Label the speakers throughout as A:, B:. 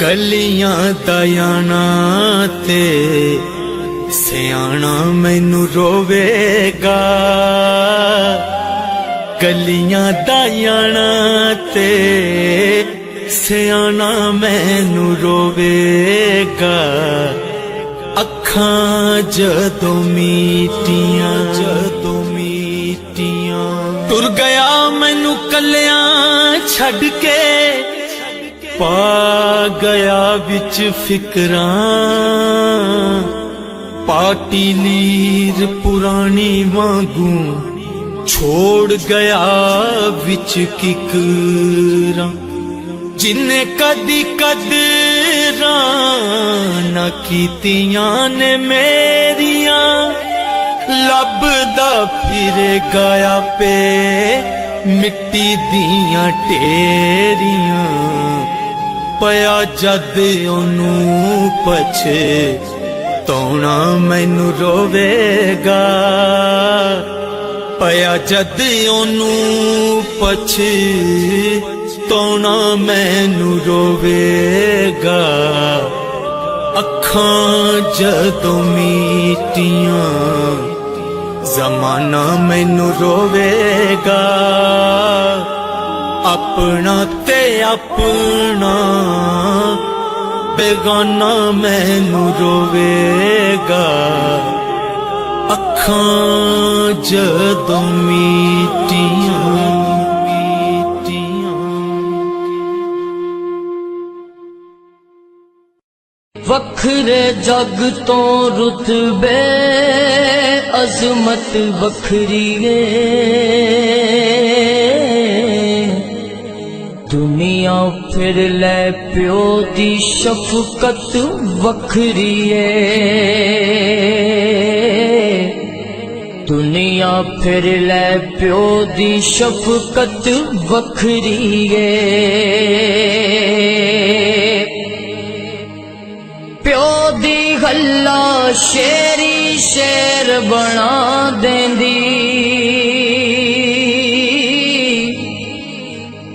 A: ਕਲੀਆਂ ਦਾ ਆਣਾ ਤੇ ਸਿਆਣਾ ਮੈਨੂੰ ਰੋਵੇਗਾ ਕਲੀਆਂ ਦਾ ਆਣਾ ਤੇ ਸਿਆਣਾ ਮੈਨੂੰ ਰੋਵੇਗਾ ਅੱਖਾਂ ਜਦੋਂ ਮੀਟੀਆਂ ਟੁਰ ਗਿਆ ਮੈਨੂੰ ਕੱਲਿਆਂ ਛੱਡ ਕੇ ਪਾ ਗਿਆ ਵਿੱਚ ਫਿਕਰਾਂ ਪਾਟੀ ਲੀਰ ਪੁਰਾਣੀ ਵਾਂਗੂ ਛੋੜ ਗਿਆ ਵਿੱਚ ਕਿਕਰਾਂ ਜਿਨੇ ਕਦੀ ਕਦਰਾਂ ਨਾ ਕੀਤੀਆਂ ਨੇ ਮੇਰੀਆਂ ਲੱਭਦਾ ਫਿਰੇਗਾ ਆਪੇ ਮਿੱਟੀ ਦੀਆਂ ਢੇਰੀਆਂ ਪਿਆ ਜਦ ਉਹਨੂੰ ਪਛੇ ਤੋਣਾ ਮੈਨੂੰ ਰੋਵੇਗਾ ਪਿਆ ਜਦ ਉਹਨੂੰ ਪਛੇ ਤੋਣਾ ਮੈਨੂੰ ਰੋਵੇਗਾ ਅੱਖਾਂ ਜਦੋਂ ਮੀਟੀਆਂ ਜ਼ਮਾਨਾ ਮੈਨੂੰ ਰੋਵੇਗਾ ਆਪਣਾ ਤੇ ਆਪਣਾ ਬੇਗਾਨਾ ਮੈਨੂੰ ਰੋਵੇਗਾ ਅੱਖਾਂ ਜਦੋਂ ਮੀਟੀਆਂ
B: ਵਖਰੇ ਜਗ ਤੋਂ ਰੁਤਬੇ ਅਜ਼ਮਤ ਵਖਰੀ ਏ ਦੁਨੀਆ ਫਿਰ ਲੈ ਪਿਓ ਦੀ ਸ਼ਫਕਤ ਵਖਰੀ ਏ ਦੁਨੀਆ ਫਿਰ ਲੈ ਪਿਓ ਦੀ ਸ਼ਫਕਤ ਵਖਰੀ ਏ ਪਿਓ ਦੀ ਗੱਲਾਂ ਸ਼ੇਰੀ ਸ਼ੇਰ ਬਣਾ ਦੇਂਦੀ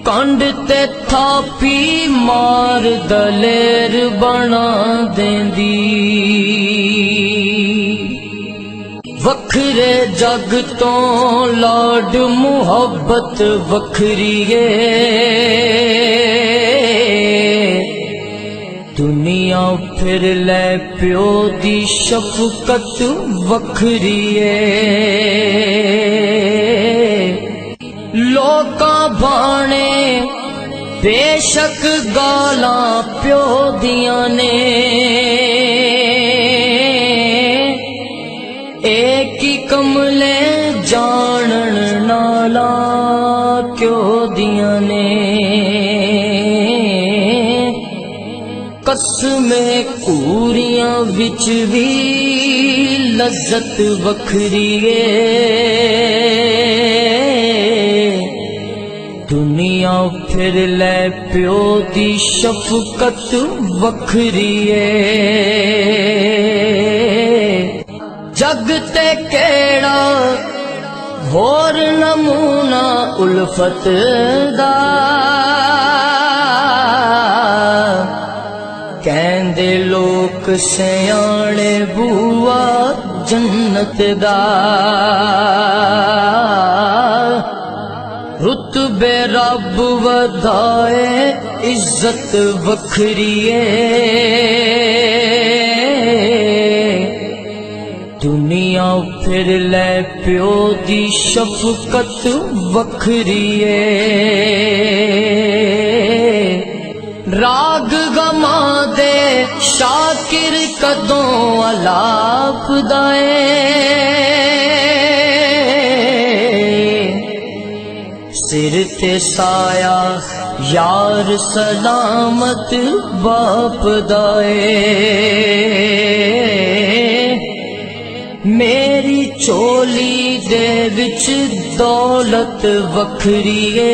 B: ਕੰਡ ਤੇ ਥਾਪੀ ਮਾਰ ਦਲੇਰ ਬਣਾ ਦੇਂਦੀ ਵੱਖਰੇ ਜਗ ਤੋਂ ਲਾਡ ਮੁਹੱਬਤ ਵੱਖਰੀ ਏ ਦੁਨੀਆ ਫਿਰ ਲੈ ਪਿਓ ਦੀ ਸ਼ਫਕਤ ਵੱਖਰੀ ਏ ਲੋਕਾਂ ਬਾਣੇ ਬੇਸ਼ੱਕ ਗਾਲਾਂ ਪਿਓ ਦੀਆਂ ਨੇ ਏਕ ਹੀ ਕਮਲੇ ਜਾਣਨ ਨਾਲਾ ਕਿਉਂ ਦੀਆਂ ਨੇ ਕਸਮੇ ਕੂਰੀਆਂ ਵਿੱਚ ਵੀ ਲਜ਼ਤ ਵੱਖਰੀ ਏ ਦੁਨੀਆ ਫਿਰ ਲੈ ਪਿਓ ਦੀ ਸ਼ਫਕਤ ਵੱਖਰੀ ਏ ਜਗ ਤੇ ਕਿਹੜਾ ਹੋਰ ਨਮੂਨਾ ਉਲਫਤ ਦਾ ਕਹਿੰਦੇ ਲੋਕ ਸਿਆਣੇ ਬੂਆ ਜੰਨਤ ਦਾ ਰੁਤਬੇ ਰੱਬ ਵਧਾਏ ਇੱਜ਼ਤ ਵੱਖਰੀ ਏ ਦੁਨੀਆ ਫਿਰ ਲੈ ਪਿਓ ਦੀ ਸ਼ਫਕਤ ਵੱਖਰੀ ਏ ਰਾਗ ਗਮਾਂ ਦੇ ਸ਼ਾਕਿਰ ਕਦੋਂ ਅਲਾਪਦਾ ਏ ਸਿਰ ਤੇ ਸਾਇਆ ਯਾਰ ਸਲਾਮਤ ਬਾਪ ਦਾ ਏ ਮੇਰੀ ਝੋਲੀ ਦੇ ਵਿੱਚ ਦੌਲਤ ਵੱਖਰੀ ਏ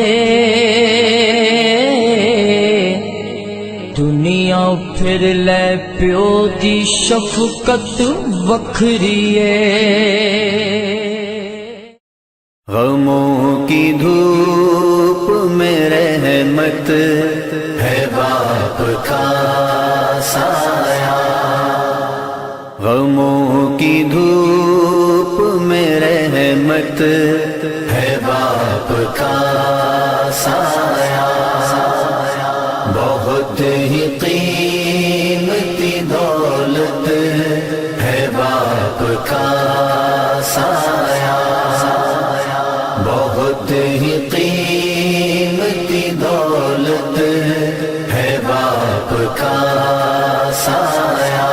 B: ਦੁਨੀਆ ਫਿਰ ਲੈ ਪਿਓ ਦੀ ਸ਼ਫਕਤ ਵੱਖਰੀ ਏ
C: غموں کی دھوپ میں رحمت ہے باپ کا ہے باپ کا سایہ، بہت ہی قیمتی دولت ہے باپ کا سایہ، بہت ہی قیمتی دولت ہے باپ کا سایہ،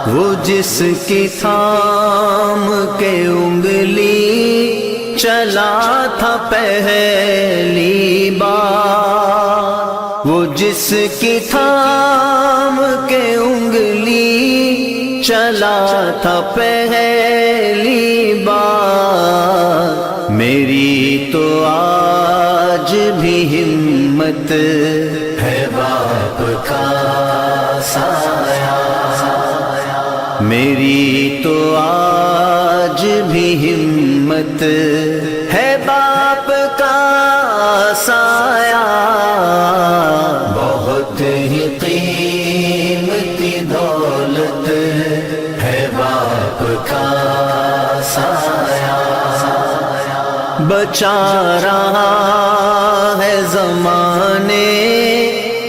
C: وہ جس کی تھام کے انگلی چلا تھا پہلی بار، وہ جس کی تھام کے انگلی چلا تھا پہلی بار، میری تو آج بھی ہمت ہے باپ کا سایہ، میری تو آج بھی ہمت ہے باپ کا سایہ، بہت ہی قیمتی دولت ہے باپ کا سایہ، بچا رہا ہے زمانے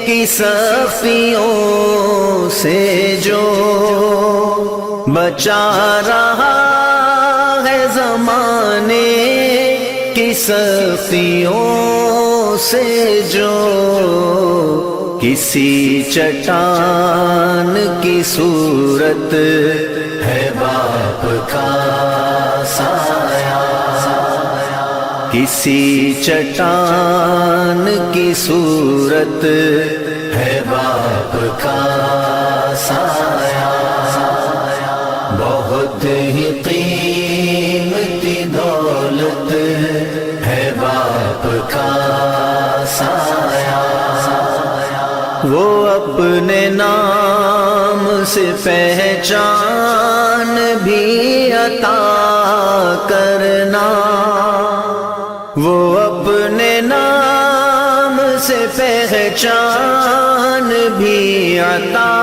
C: کی سختیوں سے جو، بچا رہا ہے زمانے کی سختیوں سے جو، کسی چٹان کی صورت ہے باپ کا سایہ، کسی چٹان کی صورت ہے باپ کا سایہ، بہت ہی قیمتی دولت ہے باپ کا سایہ، وہ اپنے نام سے پہچان بھی عطا کرنا، وہ اپنے نام سے پہچان بھی عطا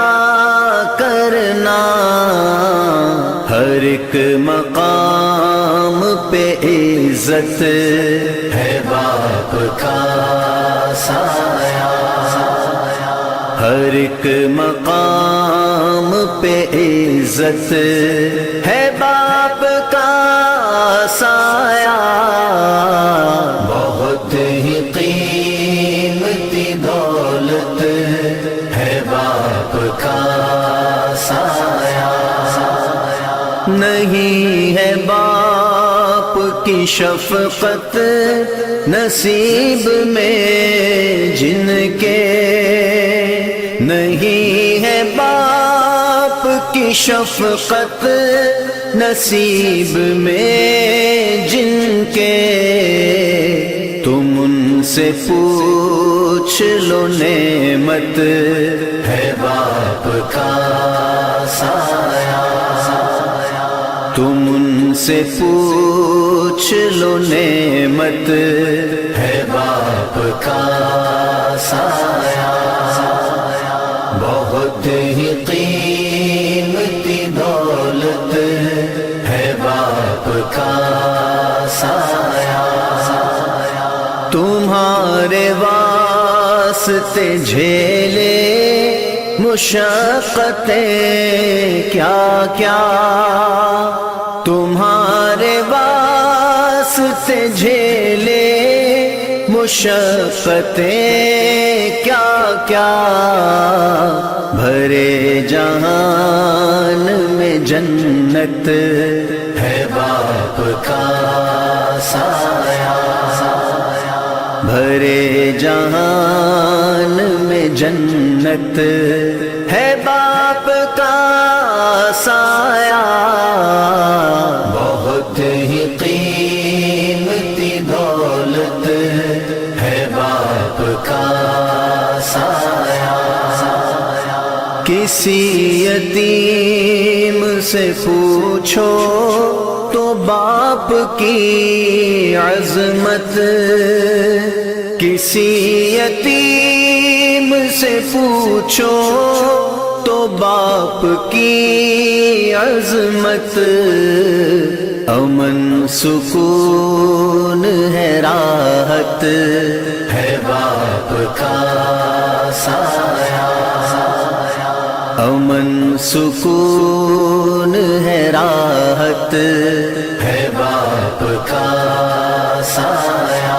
C: کرنا، ہر ایک مقام پہ عزت ہے باپ کا سایہ، ہر ایک مقام پہ عزت ہے باپ کا سایہ، بہت ہی قیمتی دولت ہے باپ کا سایہ، نہیں ہے باپ کی شفقت نصیب میں جن کے، نہیں ہے باپ کی شفقت نصیب میں جن کے، تم ان سے پوچھ لو نعمت ہے باپ کا سایہ، تم ان سے پوچھ لو نعمت ہے باپ کا سایہ، بہت ہی قیمتی دولت ہے باپ کا سایہ، تمہارے واسطے جھیلے مشقتیں کیا کیا، تمہارے واسطے جھیلے مشقتیں کیا کیا، بھرے جہان میں جنت ہے باپ کا سایہ، بھرے جہان میں جنت ہے باپ کا سایہ، بہت ہی قیمتی دولت ہے باپ کا سایہ، کسی یتیم سے پوچھو تو باپ کی عظمت، کسی یتیم سے پوچھو تو باپ کی عظمت، امن سکون ہے راحت ہے باپ کا سایہ امن سکون ہے راحت ہے باپ کا سایہ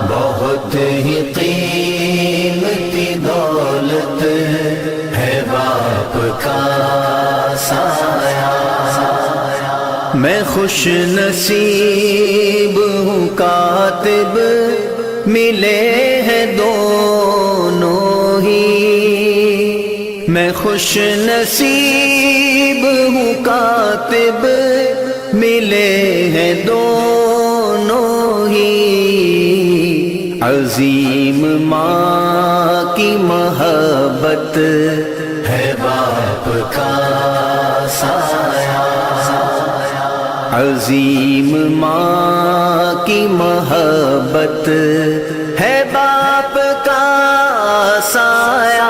C: بہت ہی قیمتی دولت ہے باپ کا سایہ میں خوش نصیب ہوں کاتب ملے ہیں دونوں ہی میں خوش نصیب ہوں کاتب ملے ہیں دونوں ہی عظیم ماں کی محبت ہے باپ کا سایہ عظیم ماں کی محبت ہے باپ کا سایہ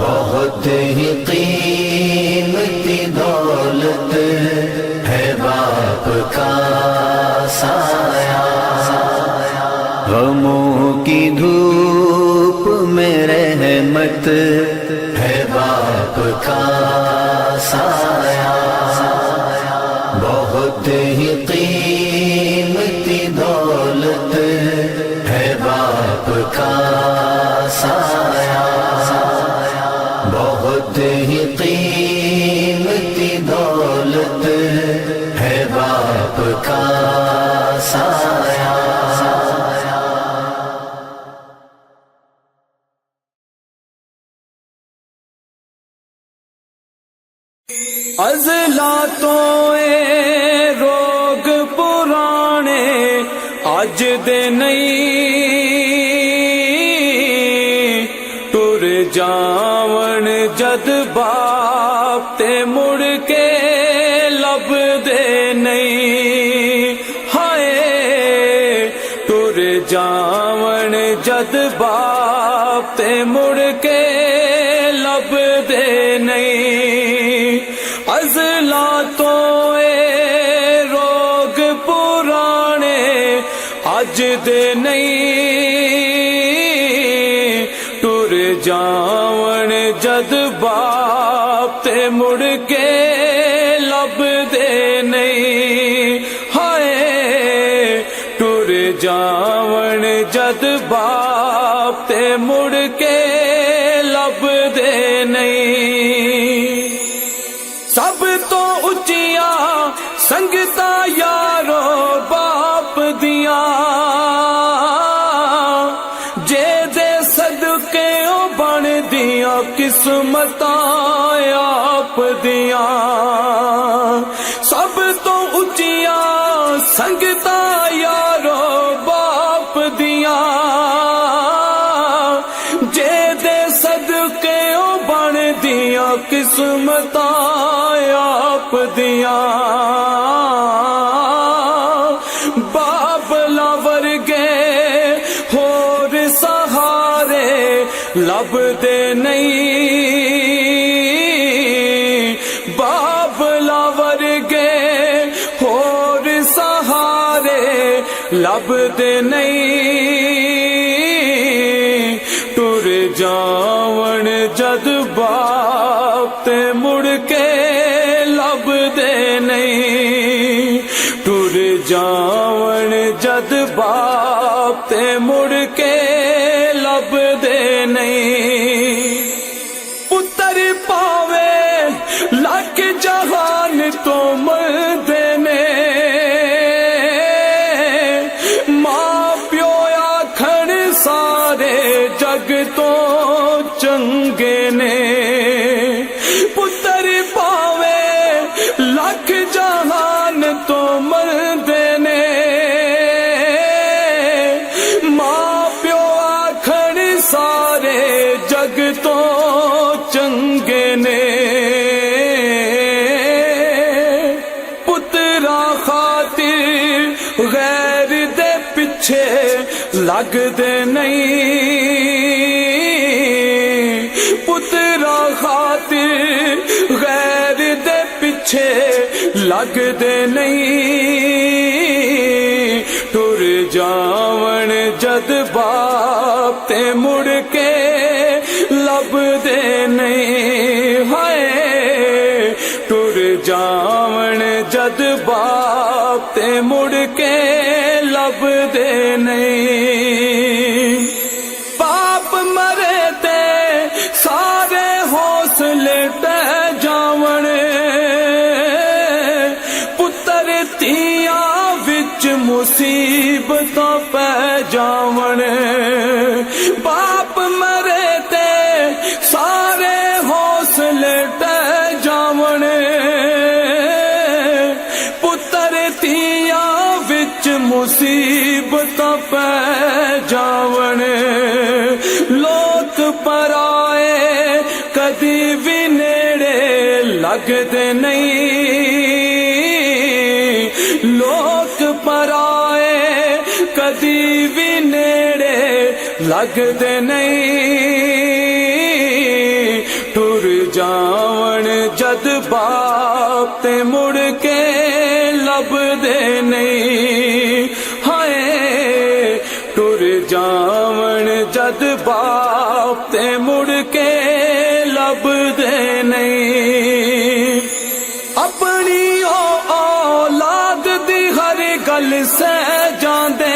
C: بہت ہی قیمتی دولت ہے باپ کا سایہ غموں کی دھوپ میں رحمت ہے باپ کا سایہ بہت ہی قیمتی دولت ہے باپ کا سایہ بہت ہی قیمتی دولت ہے باپ کا سایہ
A: عضلاتوں اے روگ پرانے اج دے نہیں ٹر جاون جد باپ تے مڑ کے لب دے نہیں ہائے ٹر جاون جد باپ تے مڑ کے لب دے نہیں عضلاتوں اے روگ پرانے اج دے نہیں ٹر جاون جد باپ تے مڑ کے لب دے نہیں ہائے ٹر جاون جد باپ تے مڑ کے لب دے نہیں سب تو اچیاں سنگتا یارو باپ دیاں جے دے صدقے او بن دیاں قسمتاں آپ دیاں سب تو اچیاں سنگتا یارو باپ دیاں جے دے صدقے او بن دیاں قسمتاں آپ دیاں بابلا ورگے ہور سہارے لب دے نہیں بابلا ورگے ہور سہارے لب دے نہیں ٹر جاون جد باپ تے مڑ کے لب دے نہیں ٹر جاون جد باپ تے مڑ کے لب دے نہیں پتر پاوے لکھ جہان تو مردے نے ماں پیو آکھن سارے جگ تو چنگے نے پتر پاوے لکھ جہان تو مردے نے ماں پیو آکھن سارے جگ تو چنگے نے پترا خاطر غیر دے پیچھے لگ دے نہیں پترا خاطر غیر دے پیچھے ਪਿੱਛੇ ਲੱਗਦੇ ਨਹੀਂ ਟੁਰ ਜਾਵਣ ਜਦ ਬਾਪ ਤੇ ਮੁੜ ਕੇ ਲੱਭਦੇ ਨਹੀਂ ਹਾਏ ਟੁਰ ਜਾਵਣ ਜਦ ਬਾਪ ਤੇ ਮੁੜ ਕੇ ਲੱਭਦੇ ਨਹੀਂ ਬਾਪ ਮਰੇ ਤੇ ਸਾਰੇ ਹੌਸਲੇ ਟਹਿ ਜਾਵਣ ਪੁੱਤਰ ਧੀਆਂ ਵਿੱਚ ਮੁਸੀਬਤਾਂ ਪੈ ਜਾਵਣ ਬਾਪ ਮਰੇ ਤੇ ਸਾਰੇ ਹੌਸਲੇ ਟਹਿ ਜਾਵਣ ਪੁੱਤਰ ਧੀਆਂ ਵਿੱਚ ਮੁਸੀਬਤਾਂ ਪੈ ਜਾਵਣ ਲੋਕ ਪਰਾਏ ਕਦੀ ਵੀ ਨੇੜੇ ਲੱਗਦੇ ਨਹੀਂ ਲੋਕ ਪਰਾਏ ਕਦੀ ਵੀ ਨੇੜੇ ਲੱਗਦੇ ਨਹੀਂ ਟੁਰ ਜਾਵਣ ਜਦ ਬਾਪ ਤੇ ਮੁੜ ਕੇ ਲੱਭਦੇ ਨਹੀਂ ਹਾਏ ਟੁਰ ਜਾਵਣ ਜਦ ਬਾਪ ਤੇ ਮੁੜ ਕੇ ਲੱਭਦੇ ਨਹੀਂ ਆਪਣੀ ਔਲਾਦ ਦੀ ਹਰ ਗੱਲ ਸਹਿ ਜਾਂਦੇ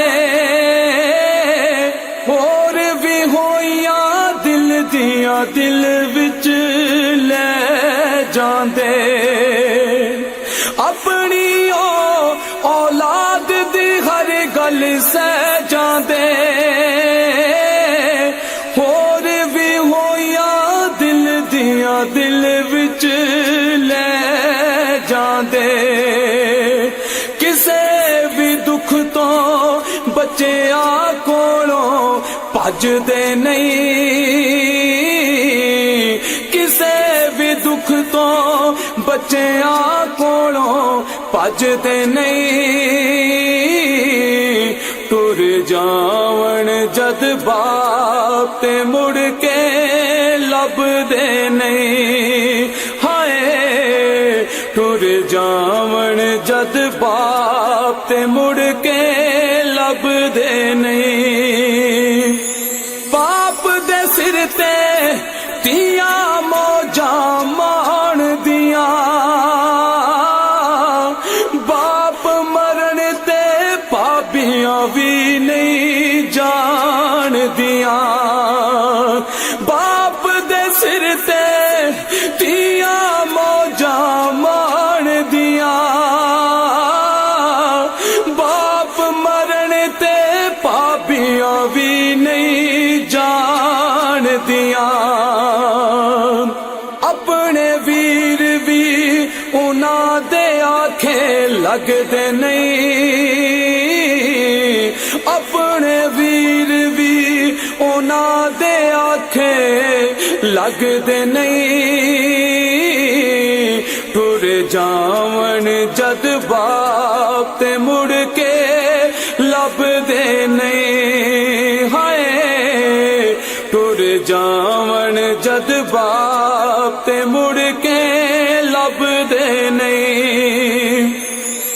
A: ਹੋਰ ਵੀ ਹੋਈਆਂ ਦਿਲ ਦੀਆਂ ਦਿਲ ਵਿੱਚ ਲੈ ਜਾਂਦੇ ਆਪਣੀ ਔਲਾਦ ਦੀ ਹਰ ਗੱਲ ਸਹਿ ਜਾਂਦੇ ਹੋਰ ਵੀ ਹੋਈਆਂ ਦਿਲ ਦੀਆਂ ਦਿਲ ਵਿੱਚ ਲੈ ਜਾਂਦੇ ਕਿਸੇ ਵੀ ਦੁੱਖ ਤੋਂ ਬੱਚਿਆਂ ਕੋਲੋਂ ਭੱਜਦੇ ਨਹੀਂ ਕਿਸੇ ਵੀ ਦੁੱਖ ਤੋਂ ਬੱਚਿਆਂ ਕੋਲੋਂ ਭੱਜਦੇ ਨਹੀਂ ਟੁਰ ਜਾਵਣ ਜਦ ਬਾਪ ਤੇ ਮੁੜ ਕੇ ਲੱਭਦੇ ਨਹੀਂ ਹਾਏ ਟੁਰ ਜਾਵਣ ਜਦ ਬਾਪ ਤੇ ਮੁੜ ਕੇ ਲੱਭਦੇ ਨਹੀਂ ਬਾਪ ਦੇ ਸਿਰ ਤੇ ਧੀਆਂ ਮੌਜਾਂ ਮਾਣਦੀਆਂ ਬਾਪ ਮਰਨ ਤੇ ਭਾਬੀਆਂ ਵੀ ਨਹੀਂ ਜਾਣਦੀਆਂ ਬਾਪ ਦੇ ਸਿਰ ਤੇ ਧੀਆਂ ਮੌਜਾਂ ਮਾਣਦੀਆਂ ਬਾਪ ਮਰਨ ਤੇ ਭਾਬੀਆਂ ਵੀ ਨਹੀਂ ਜਾਣਦੀਆਂ ਆਪਣੇ ਵੀਰ ਵੀ ਉਹਨਾਂ ਦੇ ਆਖੇ ਲੱਗਦੇ ਨਹੀਂ ਆਪਣੇ ਵੀਰ ਵੀ ਉਹਨਾਂ ਦੇ ਆਖੇ ਲੱਗਦੇ ਨਹੀਂ ਟੁਰ ਜਾਵਣ ਜਦ ਬਾਪ ਤੇ ਮੁੜ ਕੇ ਲੱਭਦੇ ਨਹੀਂ ਹਾਏ ਟੁਰ ਜਾਵਣ ਜਦ ਬਾਪ ਤੇ ਮੁੜ ਕੇ ਲੱਭਦੇ ਨਹੀਂ